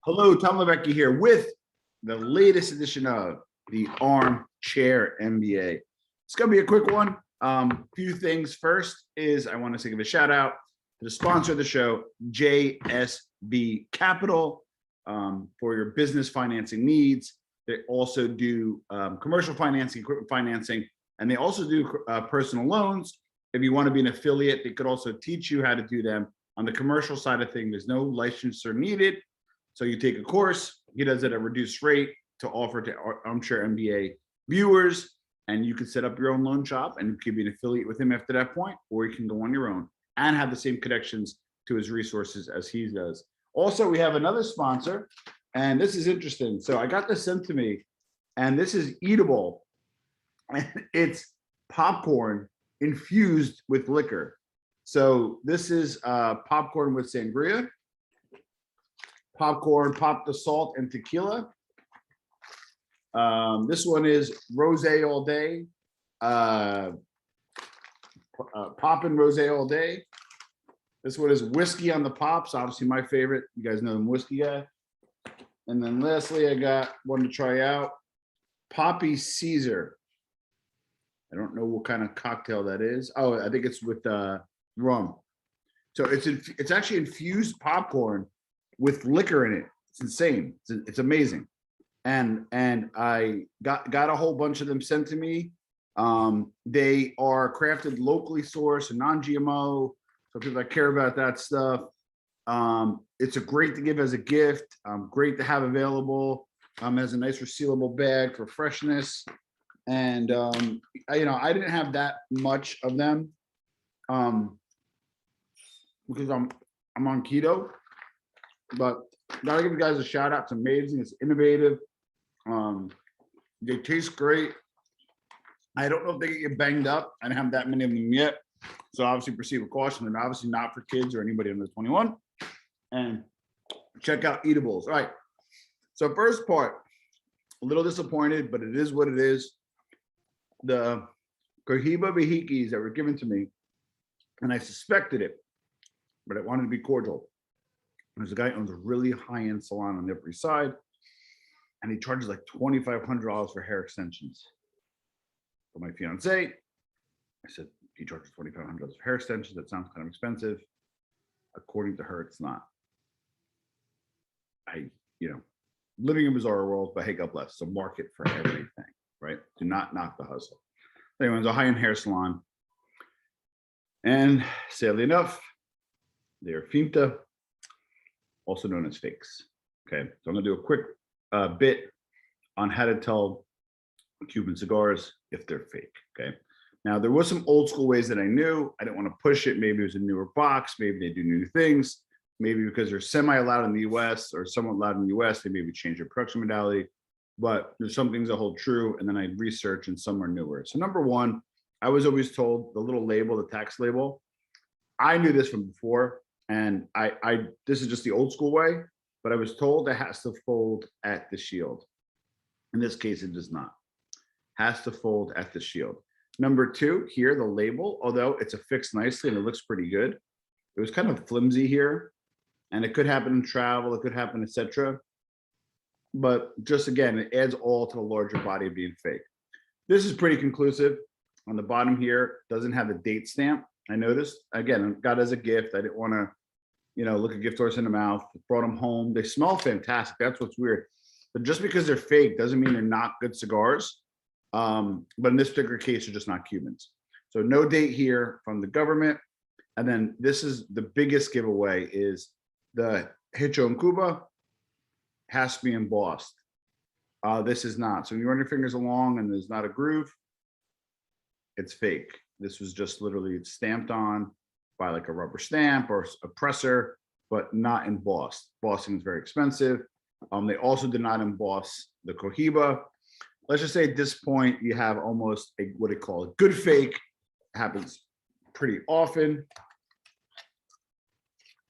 Hello, Tom Levecki here with the latest edition of the Armchair MBA. It's going to be a quick one. Few things. First is I want to give a shout out to the sponsor of the show, JSB Capital, for your business financing needs. They also do commercial financing, equipment financing, and they also do personal loans. If you want to be an affiliate, they could also teach you how to do them. On the commercial side of things, there's no licensure needed. So you take a course, he does it at a reduced rate to offer to Armchair MBA viewers, and you can set up your own loan shop and you can be an affiliate with him after that point, or you can go on your own and have the same connections to his resources as he does. Also, we have another sponsor, and this is interesting. So I got this sent to me, and this is eatable. And it's popcorn infused with liquor. So this is popcorn with sangria. Popcorn, pop the salt and tequila. This one is rosé all day. Poppin' rosé all day. This one is whiskey on the pops, obviously my favorite. You guys know I'm whiskey guy. And then lastly, I got one to try out. Poppy Caesar. I don't know what kind of cocktail that is. Oh, I think it's with rum. So it's actually infused popcorn with liquor in it. It's insane. It's amazing. And I got a whole bunch of them sent to me. They are crafted locally sourced and non-GMO. So people that care about that stuff. It's a great to give as a gift. Great to have available. Has a nice resealable bag for freshness. And I didn't have that much of them because I'm on keto. But gotta give you guys a shout out. It's amazing. It's innovative. They taste great. I don't know if they get you banged up. I don't have that many of them yet. So obviously proceed with caution. They're obviously not for kids or anybody under 21. And check out eatables. All right. So first part, a little disappointed, but it is what it is. The Cohiba Vehikis that were given to me, and I suspected it, but I wanted to be cordial. There's a guy who owns a really high-end salon on the Upper East Side, and he charges like $2,500 for hair extensions. For my fiance, I said, he charges $2,500 for hair extensions. That sounds kind of expensive. According to her, it's not. Living in a bizarre world, but hey, God bless. It's a market for everything, right? Do not knock the hustle. Anyway, it's a high-end hair salon. And sadly enough, they're finta, also known as fakes. Okay, so I'm gonna do a quick bit on how to tell Cuban cigars if they're fake. Okay, now there was some old school ways that I knew. I didn't want to push it. Maybe it was a newer box. Maybe they do new things. Maybe because they're semi-allowed in the US or somewhat allowed in the US, they maybe change their production modality. But there's some things that hold true, and then I research and some are newer. So number one, I was always told the little label, the tax label. I knew this from before. And this is just the old school way, but I was told it has to fold at the shield. In this case, it does not. Has to fold at the shield. Number two, here, the label, although it's affixed nicely and it looks pretty good, it was kind of flimsy here. And it could happen in travel, it could happen, etc. But just again, it adds all to the larger body of being fake. This is pretty conclusive. On the bottom here, doesn't have a date stamp. I noticed, again, got as a gift. I didn't want to, look a gift horse in the mouth. Brought them home. They smell fantastic. That's what's weird. But just because they're fake doesn't mean they're not good cigars. But in this particular case, they're just not Cubans. So no date here from the government. And then this is the biggest giveaway is the Hecho en Cuba has to be embossed. This is not. So when you run your fingers along and there's not a groove, it's fake. This was just literally stamped on by like a rubber stamp or a presser, but not embossed. Embossing is very expensive. They also did not emboss the Cohiba. Let's just say at this point, you have almost what they call a good fake. It happens pretty often.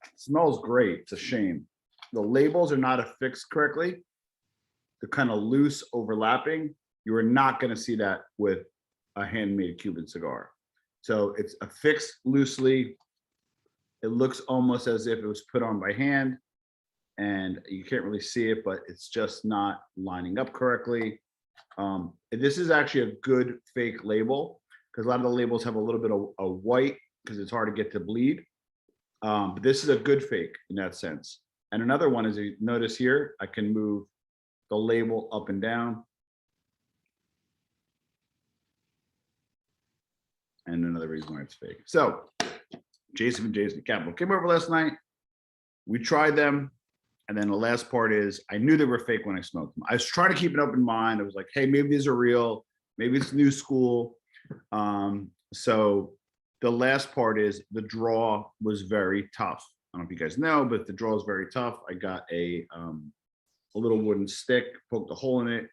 It smells great. It's a shame. The labels are not affixed correctly. They're kind of loose, overlapping. You are not going to see that with a handmade Cuban cigar. So it's affixed loosely. It looks almost as if it was put on by hand. and you can't really see it, but it's just not lining up correctly. This is actually a good fake label because a lot of the labels have a little bit of a white because it's hard to get to bleed. But this is a good fake in that sense. And another one is, you notice here, I can move the label up and down. And another reason why it's fake. So Jason and Jason Capital came over last night. We tried them. And then the last part is, I knew they were fake when I smoked them. I was trying to keep an open mind. I was like, hey, maybe these are real. Maybe it's new school. So the last part is the draw was very tough. I don't know if you guys know, but the draw is very tough. I got a little wooden stick, poked a hole in it.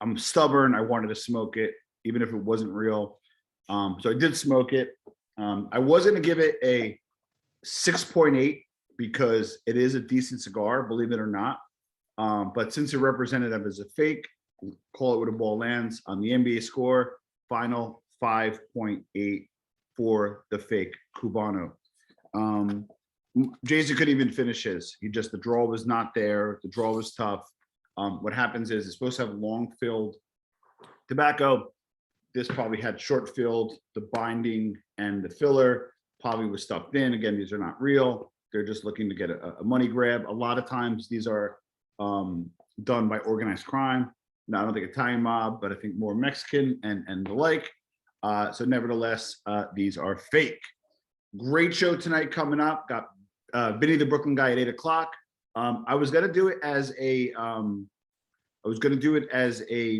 I'm stubborn. I wanted to smoke it, even if it wasn't real. So I did smoke it. I was going to give it a 6.8 because it is a decent cigar, believe it or not. But since it represented them as a fake, call it where the ball lands on the NBA score, final 5.8 for the fake Cubano. Jason couldn't even finish his. The draw was not there. The draw was tough. What happens is it's supposed to have long filled tobacco. This probably had short filled. The binding and the filler probably was stuffed in. Again, these are not real. They're just looking to get a money grab. A lot of times these are done by organized crime. Now, I don't think Italian mob, but I think more Mexican and the like. So nevertheless, these are fake. Great show tonight coming up. Got Vinny the Brooklyn guy at 8 o'clock. I was gonna do it as a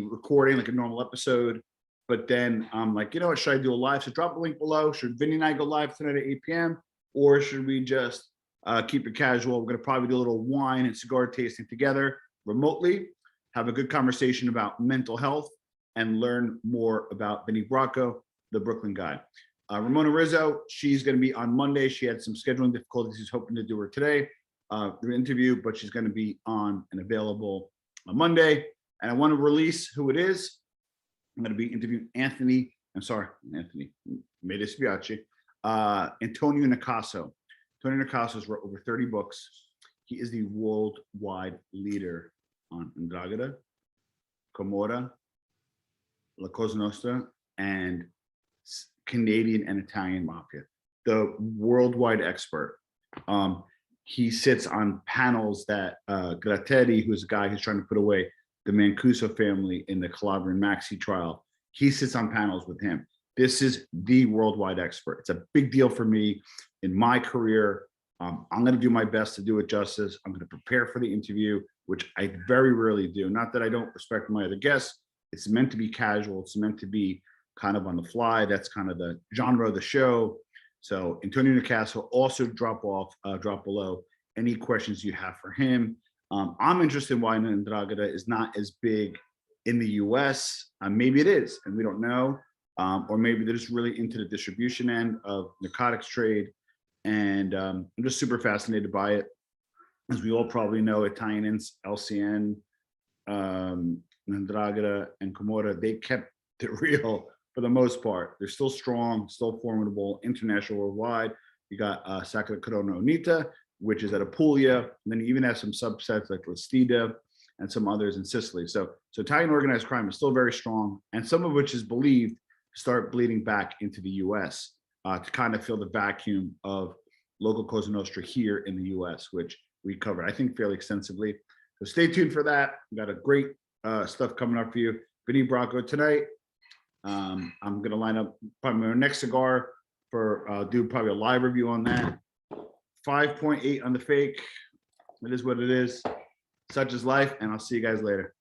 recording, like a normal episode, but then I'm like, you know what, should I do a live? So drop a link below. Should Vinny and I go live tonight at 8 p.m. or should we just keep it casual? We're gonna probably do a little wine and cigar tasting together remotely, have a good conversation about mental health, and learn more about Vinny Bracco, the Brooklyn guy. Ramona Rizzo, she's going to be on Monday. She had some scheduling difficulties. She's hoping to do her today, the interview, but she's going to be on and available on Monday. And I want to release who it is. I'm going to be interviewing Antonio Nicaso. Antonio Nicaso has wrote over 30 books. He is the worldwide leader on Ndrangheta, Camorra, La Cosa Nostra, and Canadian and Italian mafia, the worldwide expert. He sits on panels that Gratteri, who's a guy who's trying to put away the Mancuso family in the Calabrian Maxi trial, he sits on panels with him. This is the worldwide expert. It's a big deal for me in my career. I'm going to do my best to do it justice. I'm going to prepare for the interview, which I very rarely do. Not that I don't respect my other guests. It's meant to be casual. It's meant to be kind of on the fly. That's kind of the genre of the show. So Antonio Nicaso, also drop below any questions you have for him. I'm interested in why Ndrangheta is not as big in the US. Maybe it is, and we don't know. Or maybe they're just really into the distribution end of narcotics trade. And I'm just super fascinated by it. As we all probably know, Italians, LCN, Ndrangheta, and Camorra, they kept it real for the most part. They're still strong, still formidable, international, worldwide. You got Sacra Corona Unita, which is at Apulia. And then you even have some subsets like Lastida and some others in Sicily. So Italian organized crime is still very strong, and some of which is believed to start bleeding back into the US to kind of fill the vacuum of local Cosa Nostra here in the US, which we covered, I think, fairly extensively. So stay tuned for that. We got a great stuff coming up for you. Vinny Bracco tonight. I'm going to line up probably my next cigar for do probably a live review on that. 5.8 on the fake. It is what it is. Such is life, and I'll see you guys later.